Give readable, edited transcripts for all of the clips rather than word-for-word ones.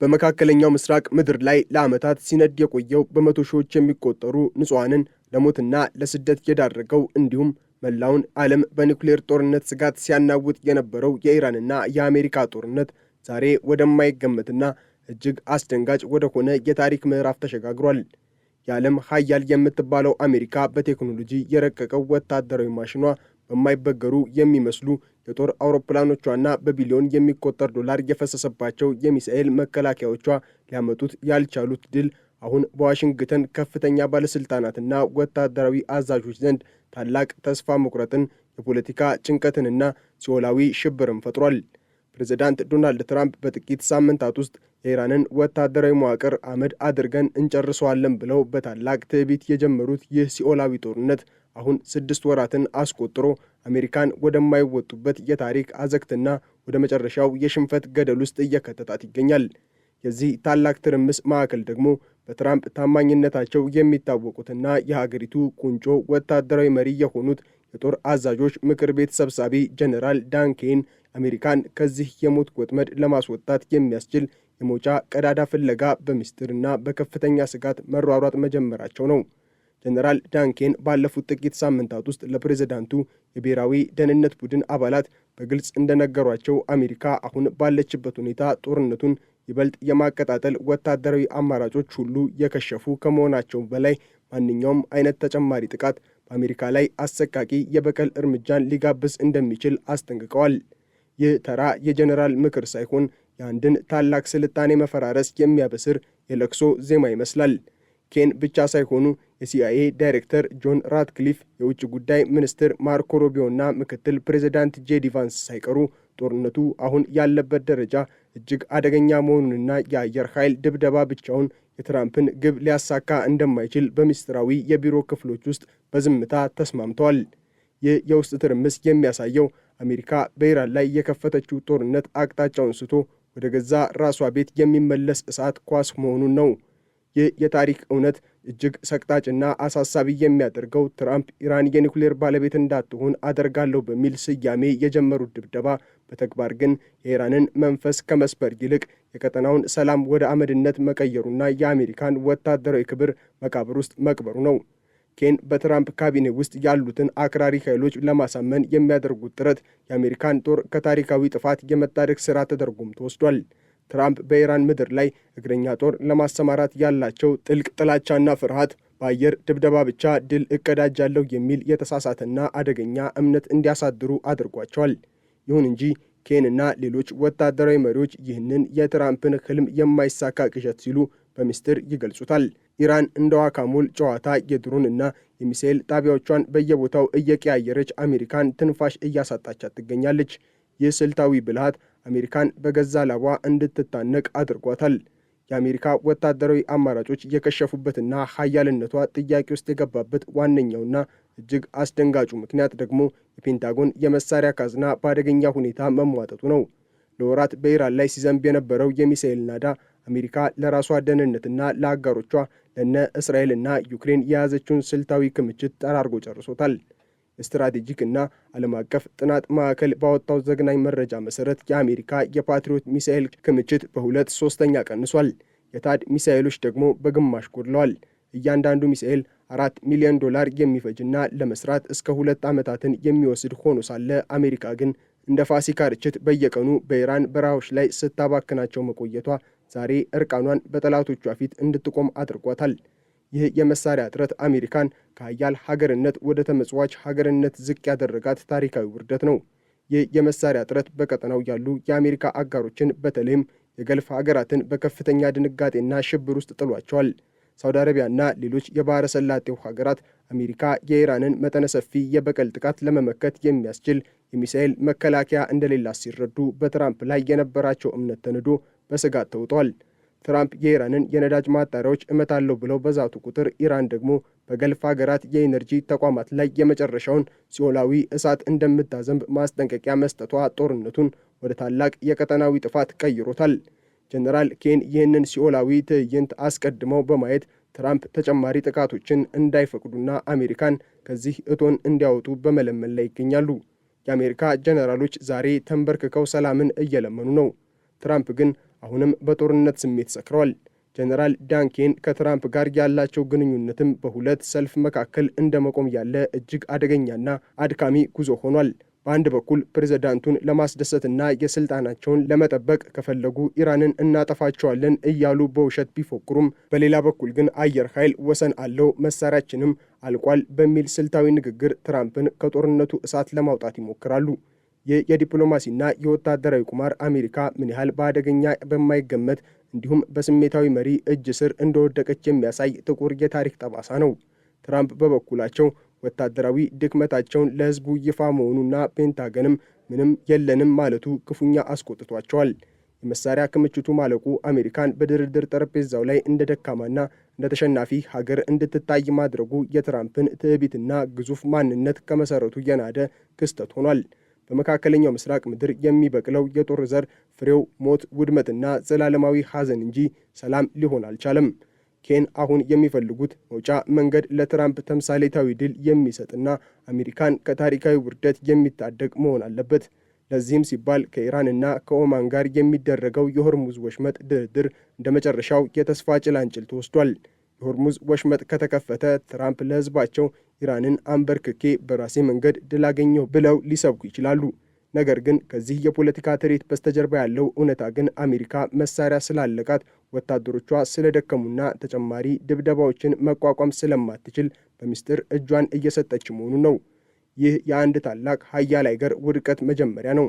በመካከለኛው ምስራቅ ምድር ላይ ለዓመታት ሲነድ የቆየው በመቶ ሺዎች የሚቆጠሩ ንጹሐንን ለሞትና ለስደት የዳረገው እንዲሁም መላውን ዓለም በኒውክሌር ጦርነት ስጋት ሲያናውጥ የነበረው የኢራንና የአሜሪካ ጦርነት ዛሬ ወደማይገመትና እጅግ አስደንጋጭ ወደሆነ የታሪክ ምዕራፍ ተሸጋግሯል። የዓለም ሀያል የምትባለው አሜሪካ በቴክኖሎጂ የረቀቀው ወታደራዊ ማሽኗ በማይበገሩ የሚመስሉ የጦር አውሮፕላኖቿና በቢሊዮን የሚቆጠር ዶላር የፈሰሰባቸው የሚሳኤል መከላከያዎቿ ሊያመጡት ያልቻሉት ድል አሁን በዋሽንግተን ከፍተኛ ባለስልጣናትና ወታደራዊ አዛዦች ዘንድ ታላቅ ተስፋ መቁረጥን፣ የፖለቲካ ጭንቀትንና ሲኦላዊ ሽብርን ፈጥሯል። ፕሬዝዳንት ዶናልድ ትራምፕ በጥቂት ሳምንታት ውስጥ የኢራንን ወታደራዊ መዋቅር አመድ አድርገን እንጨርሰዋለን ብለው በታላቅ ትዕቢት የጀመሩት ይህ ሲኦላዊ ጦርነት አሁን 6 ወራትን አስቆጥሮ አሜሪካን ወደማይወጡበት የታሪክ አዘቅትና ወደ መጨረሻው የሽንፈት ገደል ውስጥ እየከተታት ይገኛል። የዚህ ታላቅ ትርምስ ማዕከል ደግሞ በትራምፕ ታማኝነታቸው የሚታወቁትና የሀገሪቱ ቁንጮ ወታደራዊ መሪ የሆኑት የጦር አዛዦች ምክር ቤት ሰብሳቢ ጀነራል ዳን ኬን አሜሪካን ከዚህ የሞት ወጥመድ ለማስወጣት የሚያስችል የመውጫ ቀዳዳ ፍለጋ በምስጢርና በከፍተኛ ስጋት መሯሯጥ መጀመራቸው ነው። ጀነራል ዳን ኬን ባለፉት ጥቂት ሳምንታት ውስጥ ለፕሬዝዳንቱ የብሔራዊ ደህንነት ቡድን አባላት በግልጽ እንደነገሯቸው አሜሪካ አሁን ባለችበት ሁኔታ ጦርነቱን ይበልጥ የማቀጣጠል ወታደራዊ አማራጮች ሁሉ የከሸፉ ከመሆናቸው በላይ ማንኛውም አይነት ተጨማሪ ጥቃት በአሜሪካ ላይ አሰቃቂ የበቀል እርምጃን ሊጋብዝ እንደሚችል አስጠንቅቀዋል። ይህ ተራ የጀነራል ምክር ሳይሆን የአንድን ታላቅ ስልጣኔ መፈራረስ የሚያበስር የለቅሶ ዜማ ይመስላል። ኬን ብቻ ሳይሆኑ የሲአይኤ ዳይሬክተር ጆን ራትክሊፍ፣ የውጭ ጉዳይ ሚኒስትር ማርኮ ሩቢዮና ምክትል ፕሬዝዳንት ጄዲ ቫንስ ሳይቀሩ ጦርነቱ አሁን ያለበት ደረጃ እጅግ አደገኛ መሆኑንና የአየር ኃይል ድብደባ ብቻውን የትራምፕን ግብ ሊያሳካ እንደማይችል በምስጢራዊ የቢሮ ክፍሎች ውስጥ በዝምታ ተስማምተዋል። ይህ የውስጥ ትርምስ የሚያሳየው አሜሪካ በኢራን ላይ የከፈተችው ጦርነት አቅጣጫውን ስቶ ወደ ገዛ ራሷ ቤት የሚመለስ እሳት ኳስ መሆኑን ነው። ይህ የታሪክ እውነት እጅግ ሰቅጣጭና አሳሳቢ የሚያደርገው ትራምፕ ኢራን የኒውክሌር ባለቤት እንዳትሆን አደርጋለሁ በሚል ስያሜ የጀመሩት ድብደባ በተግባር ግን የኢራንን መንፈስ ከመስበር ይልቅ የቀጠናውን ሰላም ወደ አመድነት መቀየሩና የአሜሪካን ወታደራዊ ክብር መቃብር ውስጥ መቅበሩ ነው። ኬን በትራምፕ ካቢኔ ውስጥ ያሉትን አክራሪ ኃይሎች ለማሳመን የሚያደርጉት ጥረት የአሜሪካን ጦር ከታሪካዊ ጥፋት የመታደግ ሥራ ተደርጎም ተወስዷል። ትራምፕ በኢራን ምድር ላይ እግረኛ ጦር ለማሰማራት ያላቸው ጥልቅ ጥላቻና ፍርሃት በአየር ድብደባ ብቻ ድል እቀዳጃለሁ የሚል የተሳሳተና አደገኛ እምነት እንዲያሳድሩ አድርጓቸዋል። ይሁን እንጂ ኬንና ሌሎች ወታደራዊ መሪዎች ይህንን የትራምፕን ህልም የማይሳካ ቅዠት ሲሉ በምስጢር ይገልጹታል። ኢራን እንደ ዋካሞል ጨዋታ የድሮንና የሚሳኤል ጣቢያዎቿን በየቦታው እየቀያየረች አሜሪካን ትንፋሽ እያሳጣቻት ትገኛለች። ይህ ስልታዊ ብልሃት አሜሪካን በገዛ ላቧ እንድትታነቅ አድርጓታል። የአሜሪካ ወታደራዊ አማራጮች የከሸፉበትና ሀያልነቷ ጥያቄ ውስጥ የገባበት ዋነኛውና እጅግ አስደንጋጩ ምክንያት ደግሞ የፔንታጎን የመሳሪያ ካዝና በአደገኛ ሁኔታ መሟጠጡ ነው። ለወራት በኢራን ላይ ሲዘንብ የነበረው የሚሳኤል ናዳ አሜሪካ ለራሷ ደህንነትና ለአጋሮቿ ለነ እስራኤልና ዩክሬን የያዘችውን ስልታዊ ክምችት ጠራርጎ ጨርሶታል። የስትራቴጂክ እና ዓለም አቀፍ ጥናት ማዕከል ባወጣው ዘግናኝ መረጃ መሰረት የአሜሪካ የፓትሪዮት ሚሳኤል ክምችት በ2/3 ቀንሷል። የታድ ሚሳኤሎች ደግሞ በግማሽ ጎድለዋል። እያንዳንዱ ሚሳኤል $4 ሚሊዮን የሚፈጅና ለመስራት እስከ 2 ዓመታትን የሚወስድ ሆኖ ሳለ አሜሪካ ግን እንደ ፋሲካ ርችት በየቀኑ በኢራን በረሃዎች ላይ ስታባክናቸው መቆየቷ ዛሬ እርቃኗን በጠላቶቿ ፊት እንድትቆም አድርጓታል። ይህ የመሳሪያ እጥረት አሜሪካን ከሀያል ሀገርነት ወደ ተመጽዋች ሀገርነት ዝቅ ያደረጋት ታሪካዊ ውርደት ነው። ይህ የመሳሪያ እጥረት በቀጠናው ያሉ የአሜሪካ አጋሮችን በተለይም የገልፍ ሀገራትን በከፍተኛ ድንጋጤና ሽብር ውስጥ ጥሏቸዋል። ሳውዲ አረቢያና ሌሎች የባህረ ሰላጤው ሀገራት አሜሪካ የኢራንን መጠነ ሰፊ የበቀል ጥቃት ለመመከት የሚያስችል የሚሳኤል መከላከያ እንደሌላት ሲረዱ በትራምፕ ላይ የነበራቸው እምነት ተንዶ በስጋት ተውጧል። ትራምፕ የኢራንን የነዳጅ ማጣሪያዎች እመታለሁ ብለው በዛቱ ቁጥር ኢራን ደግሞ በገልፍ ሀገራት የኢነርጂ ተቋማት ላይ የመጨረሻውን ሲኦላዊ እሳት እንደምታዘንብ ማስጠንቀቂያ መስጠቷ ጦርነቱን ወደ ታላቅ የቀጠናዊ ጥፋት ቀይሮታል። ጀነራል ኬን ይህንን ሲኦላዊ ትዕይንት አስቀድመው በማየት ትራምፕ ተጨማሪ ጥቃቶችን እንዳይፈቅዱና አሜሪካን ከዚህ እቶን እንዲያወጡ በመለመን ላይ ይገኛሉ። የአሜሪካ ጀነራሎች ዛሬ ተንበርክከው ሰላምን እየለመኑ ነው። ትራምፕ ግን አሁንም በጦርነት ስሜት ሰክረዋል። ጀነራል ዳን ኬን ከትራምፕ ጋር ያላቸው ግንኙነትም በሁለት ሰልፍ መካከል እንደመቆም ያለ እጅግ አደገኛና አድካሚ ጉዞ ሆኗል። በአንድ በኩል ፕሬዝዳንቱን ለማስደሰትና የስልጣናቸውን ለመጠበቅ ከፈለጉ ኢራንን እናጠፋቸዋለን እያሉ በውሸት ቢፎክሩም፣ በሌላ በኩል ግን አየር ኃይል ወሰን አለው፣ መሳሪያችንም አልቋል በሚል ስልታዊ ንግግር ትራምፕን ከጦርነቱ እሳት ለማውጣት ይሞክራሉ። ይህ የዲፕሎማሲና የወታደራዊ ቁማር አሜሪካ ምን ያህል በአደገኛ በማይገመት እንዲሁም በስሜታዊ መሪ እጅ ስር እንደወደቀች የሚያሳይ ጥቁር የታሪክ ጠባሳ ነው። ትራምፕ በበኩላቸው ወታደራዊ ድክመታቸውን ለሕዝቡ ይፋ መሆኑና ፔንታገንም ምንም የለንም ማለቱ ክፉኛ አስቆጥቷቸዋል። የመሳሪያ ክምችቱ ማለቁ አሜሪካን በድርድር ጠረጴዛው ላይ እንደ ደካማና እንደ ተሸናፊ ሀገር እንድትታይ ማድረጉ የትራምፕን ትዕቢትና ግዙፍ ማንነት ከመሰረቱ የናደ ክስተት ሆኗል። በመካከለኛው ምስራቅ ምድር የሚበቅለው የጦር ዘር ፍሬው ሞት፣ ውድመትና ዘላለማዊ ሐዘን እንጂ ሰላም ሊሆን አልቻለም። ኬን አሁን የሚፈልጉት መውጫ መንገድ ለትራምፕ ተምሳሌታዊ ድል የሚሰጥና አሜሪካን ከታሪካዊ ውርደት የሚታደግ መሆን አለበት። ለዚህም ሲባል ከኢራንና ከኦማን ጋር የሚደረገው የሆርሙዝ ወሽመጥ ድርድር እንደ መጨረሻው የተስፋ ጭላንጭል ተወስዷል። የሆርሙዝ ወሽመጥ ከተከፈተ ትራምፕ ለሕዝባቸው ኢራንን አንበርክኬ በራሴ መንገድ ድል አገኘሁ ብለው ሊሰብኩ ይችላሉ። ነገር ግን ከዚህ የፖለቲካ ትርኢት በስተጀርባ ያለው እውነታ ግን አሜሪካ መሳሪያ ስላለቃት፣ ወታደሮቿ ስለደከሙና ተጨማሪ ድብደባዎችን መቋቋም ስለማትችል በምስጢር እጇን እየሰጠች መሆኑ ነው። ይህ የአንድ ታላቅ ሀያል አገር ውድቀት መጀመሪያ ነው።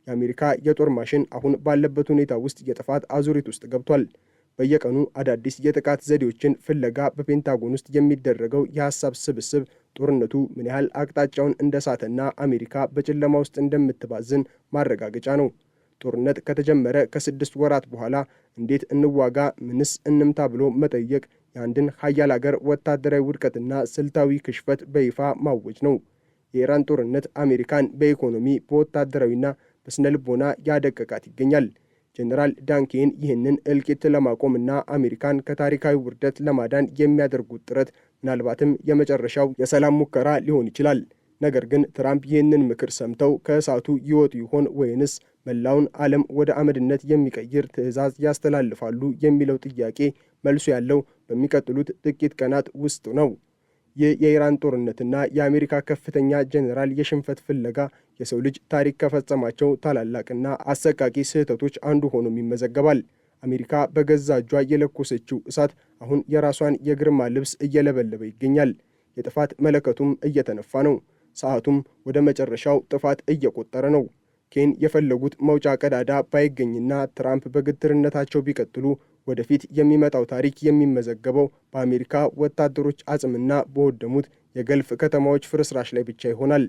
የአሜሪካ የጦር ማሽን አሁን ባለበት ሁኔታ ውስጥ የጥፋት አዙሪት ውስጥ ገብቷል። በየቀኑ አዳዲስ የጥቃት ዘዴዎችን ፍለጋ በፔንታጎን ውስጥ የሚደረገው የሐሳብ ስብስብ ጦርነቱ ምን ያህል አቅጣጫውን እንደሳተና አሜሪካ በጨለማ ውስጥ እንደምትባዝን ማረጋገጫ ነው። ጦርነት ከተጀመረ ከ6 ወራት በኋላ እንዴት እንዋጋ፣ ምንስ እንምታ ብሎ መጠየቅ የአንድን ሀያል አገር ወታደራዊ ውድቀትና ስልታዊ ክሽፈት በይፋ ማወጅ ነው። የኢራን ጦርነት አሜሪካን በኢኮኖሚ በወታደራዊና በስነ ልቦና ያደቀቃት ይገኛል። ጀነራል ዳን ኬን ይህንን እልቂት ለማቆምና አሜሪካን ከታሪካዊ ውርደት ለማዳን የሚያደርጉት ጥረት ምናልባትም የመጨረሻው የሰላም ሙከራ ሊሆን ይችላል። ነገር ግን ትራምፕ ይህንን ምክር ሰምተው ከእሳቱ ይወጡ ይሆን ወይንስ መላውን ዓለም ወደ አመድነት የሚቀይር ትዕዛዝ ያስተላልፋሉ የሚለው ጥያቄ መልሱ ያለው በሚቀጥሉት ጥቂት ቀናት ውስጥ ነው። ይህ የኢራን ጦርነትና የአሜሪካ ከፍተኛ ጀኔራል የሽንፈት ፍለጋ የሰው ልጅ ታሪክ ከፈጸማቸው ታላላቅና አሰቃቂ ስህተቶች አንዱ ሆኖም ይመዘገባል። አሜሪካ በገዛ እጇ የለኮሰችው እሳት አሁን የራሷን የግርማ ልብስ እየለበለበ ይገኛል። የጥፋት መለከቱም እየተነፋ ነው። ሰዓቱም ወደ መጨረሻው ጥፋት እየቆጠረ ነው። ኬን የፈለጉት መውጫ ቀዳዳ ባይገኝና ትራምፕ በግትርነታቸው ቢቀጥሉ ወደፊት የሚመጣው ታሪክ የሚመዘገበው በአሜሪካ ወታደሮች አጽምና በወደሙት የገልፍ ከተማዎች ፍርስራሽ ላይ ብቻ ይሆናል።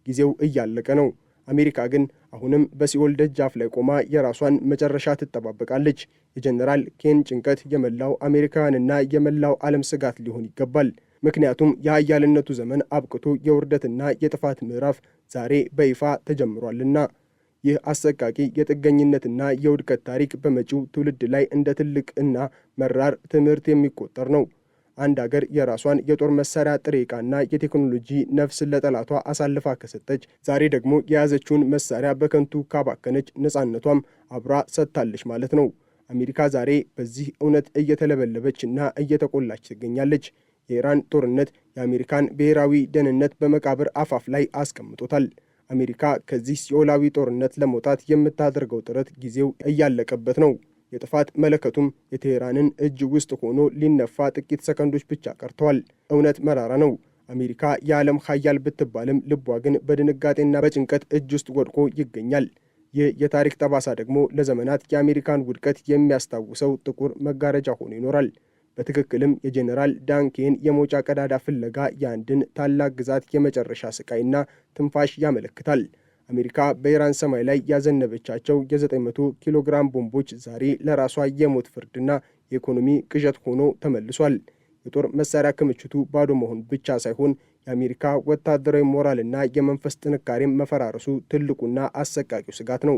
ጊዜው እያለቀ ነው። አሜሪካ ግን አሁንም በሲኦል ደጃፍ ላይ ቆማ የራሷን መጨረሻ ትጠባበቃለች። የጀነራል ኬን ጭንቀት የመላው አሜሪካውያንና የመላው ዓለም ስጋት ሊሆን ይገባል። ምክንያቱም የኃያልነቱ ዘመን አብቅቶ የውርደትና የጥፋት ምዕራፍ ዛሬ በይፋ ተጀምሯልና። ይህ አሰቃቂ የጥገኝነትና የውድቀት ታሪክ በመጪው ትውልድ ላይ እንደ ትልቅ እና መራር ትምህርት የሚቆጠር ነው። አንድ አገር የራሷን የጦር መሳሪያ ጥሬ ዕቃና የቴክኖሎጂ ነፍስ ለጠላቷ አሳልፋ ከሰጠች፣ ዛሬ ደግሞ የያዘችውን መሳሪያ በከንቱ ካባከነች ነፃነቷም አብራ ሰጥታለች ማለት ነው። አሜሪካ ዛሬ በዚህ እውነት እየተለበለበችና እየተቆላች ትገኛለች። የኢራን ጦርነት የአሜሪካን ብሔራዊ ደህንነት በመቃብር አፋፍ ላይ አስቀምጦታል። አሜሪካ ከዚህ ሲኦላዊ ጦርነት ለመውጣት የምታደርገው ጥረት ጊዜው እያለቀበት ነው። የጥፋት መለከቱም የቴሄራንን እጅ ውስጥ ሆኖ ሊነፋ ጥቂት ሰከንዶች ብቻ ቀርተዋል። እውነት መራራ ነው። አሜሪካ የዓለም ሀያል ብትባልም ልቧ ግን በድንጋጤና በጭንቀት እጅ ውስጥ ወድቆ ይገኛል። ይህ የታሪክ ጠባሳ ደግሞ ለዘመናት የአሜሪካን ውድቀት የሚያስታውሰው ጥቁር መጋረጃ ሆኖ ይኖራል። በትክክልም የጀኔራል ዳን ኬን የመውጫ ቀዳዳ ፍለጋ የአንድን ታላቅ ግዛት የመጨረሻ ስቃይና ትንፋሽ ያመለክታል። አሜሪካ በኢራን ሰማይ ላይ ያዘነበቻቸው የ900 ኪሎ ግራም ቦምቦች ዛሬ ለራሷ የሞት ፍርድና የኢኮኖሚ ቅዠት ሆኖ ተመልሷል። የጦር መሳሪያ ክምችቱ ባዶ መሆን ብቻ ሳይሆን የአሜሪካ ወታደራዊ ሞራልና የመንፈስ ጥንካሬም መፈራረሱ ትልቁና አሰቃቂው ስጋት ነው።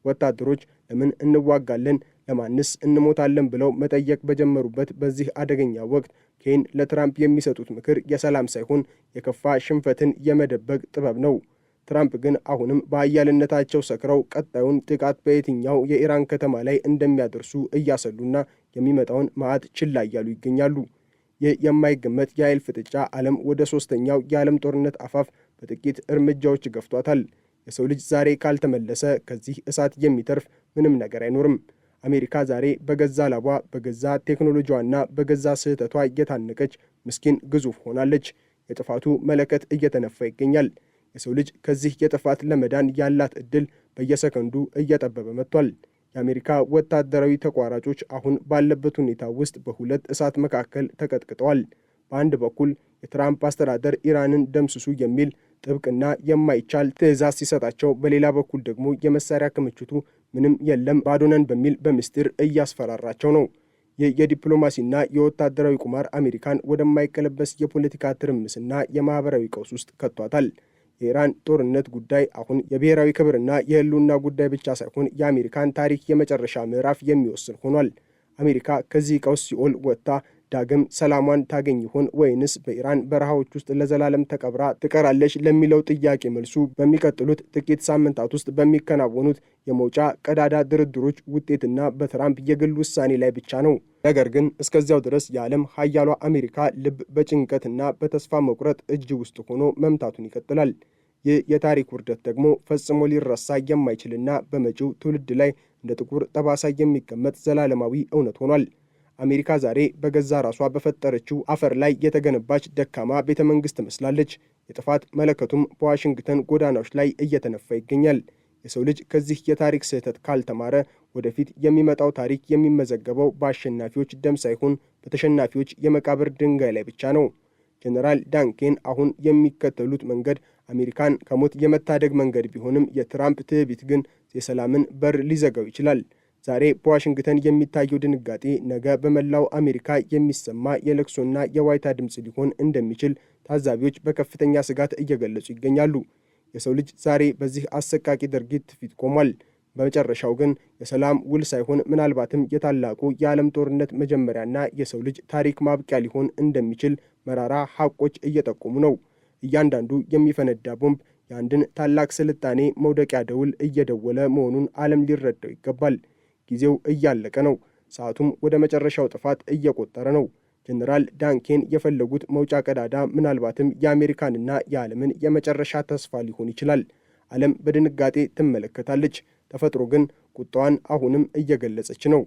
ወታደሮች ለምን እንዋጋለን፣ ለማንስ እንሞታለን ብለው መጠየቅ በጀመሩበት በዚህ አደገኛ ወቅት ኬን ለትራምፕ የሚሰጡት ምክር የሰላም ሳይሆን የከፋ ሽንፈትን የመደበቅ ጥበብ ነው። ትራምፕ ግን አሁንም በኃያልነታቸው ሰክረው ቀጣዩን ጥቃት በየትኛው የኢራን ከተማ ላይ እንደሚያደርሱ እያሰሉና የሚመጣውን መዓት ችላ እያሉ ይገኛሉ። ይህ የማይገመት የኃይል ፍጥጫ ዓለም ወደ ሦስተኛው የዓለም ጦርነት አፋፍ በጥቂት እርምጃዎች ገፍቷታል። የሰው ልጅ ዛሬ ካልተመለሰ ከዚህ እሳት የሚተርፍ ምንም ነገር አይኖርም። አሜሪካ ዛሬ በገዛ ላቧ፣ በገዛ ቴክኖሎጂዋና በገዛ ስህተቷ እየታነቀች ምስኪን ግዙፍ ሆናለች። የጥፋቱ መለከት እየተነፋ ይገኛል። የሰው ልጅ ከዚህ የጥፋት ለመዳን ያላት ዕድል በየሰከንዱ እየጠበበ መጥቷል። የአሜሪካ ወታደራዊ ተቋራጮች አሁን ባለበት ሁኔታ ውስጥ በሁለት እሳት መካከል ተቀጥቅጠዋል። በአንድ በኩል የትራምፕ አስተዳደር ኢራንን ደምስሱ የሚል ጥብቅና የማይቻል ትዕዛዝ ሲሰጣቸው፣ በሌላ በኩል ደግሞ የመሳሪያ ክምችቱ ምንም የለም ባዶ ነን በሚል በምስጢር እያስፈራራቸው ነው። ይህ የዲፕሎማሲና የወታደራዊ ቁማር አሜሪካን ወደማይቀለበስ የፖለቲካ ትርምስና የማኅበራዊ ቀውስ ውስጥ ከቷታል። የኢራን ጦርነት ጉዳይ አሁን የብሔራዊ ክብርና የሕልውና ጉዳይ ብቻ ሳይሆን የአሜሪካን ታሪክ የመጨረሻ ምዕራፍ የሚወስን ሆኗል። አሜሪካ ከዚህ ቀውስ ሲኦል ወጥታ ዳግም ሰላሟን ታገኝ ይሆን ወይንስ በኢራን በረሃዎች ውስጥ ለዘላለም ተቀብራ ትቀራለች ለሚለው ጥያቄ መልሱ በሚቀጥሉት ጥቂት ሳምንታት ውስጥ በሚከናወኑት የመውጫ ቀዳዳ ድርድሮች ውጤትና በትራምፕ የግል ውሳኔ ላይ ብቻ ነው። ነገር ግን እስከዚያው ድረስ የዓለም ኃያሏ አሜሪካ ልብ በጭንቀትና በተስፋ መቁረጥ እጅ ውስጥ ሆኖ መምታቱን ይቀጥላል። ይህ የታሪክ ውርደት ደግሞ ፈጽሞ ሊረሳ የማይችልና በመጪው ትውልድ ላይ እንደ ጥቁር ጠባሳ የሚቀመጥ ዘላለማዊ እውነት ሆኗል። አሜሪካ ዛሬ በገዛ ራሷ በፈጠረችው አፈር ላይ የተገነባች ደካማ ቤተ መንግሥት ትመስላለች። የጥፋት መለከቱም በዋሽንግተን ጎዳናዎች ላይ እየተነፋ ይገኛል። የሰው ልጅ ከዚህ የታሪክ ስህተት ካልተማረ ወደፊት የሚመጣው ታሪክ የሚመዘገበው በአሸናፊዎች ደም ሳይሆን በተሸናፊዎች የመቃብር ድንጋይ ላይ ብቻ ነው። ጀነራል ዳንኬን አሁን የሚከተሉት መንገድ አሜሪካን ከሞት የመታደግ መንገድ ቢሆንም የትራምፕ ትዕቢት ግን የሰላምን በር ሊዘጋው ይችላል። ዛሬ በዋሽንግተን የሚታየው ድንጋጤ ነገ በመላው አሜሪካ የሚሰማ የለቅሶና የዋይታ ድምፅ ሊሆን እንደሚችል ታዛቢዎች በከፍተኛ ስጋት እየገለጹ ይገኛሉ። የሰው ልጅ ዛሬ በዚህ አሰቃቂ ድርጊት ፊት ቆሟል። በመጨረሻው ግን የሰላም ውል ሳይሆን ምናልባትም የታላቁ የዓለም ጦርነት መጀመሪያና የሰው ልጅ ታሪክ ማብቂያ ሊሆን እንደሚችል መራራ ሐቆች እየጠቆሙ ነው። እያንዳንዱ የሚፈነዳ ቦምብ የአንድን ታላቅ ስልጣኔ መውደቂያ ደውል እየደወለ መሆኑን ዓለም ሊረዳው ይገባል። ጊዜው እያለቀ ነው። ሰዓቱም ወደ መጨረሻው ጥፋት እየቆጠረ ነው። ጀነራል ዳንኬን የፈለጉት መውጫ ቀዳዳ ምናልባትም የአሜሪካንና የዓለምን የመጨረሻ ተስፋ ሊሆን ይችላል። ዓለም በድንጋጤ ትመለከታለች። ተፈጥሮ ግን ቁጣዋን አሁንም እየገለጸች ነው።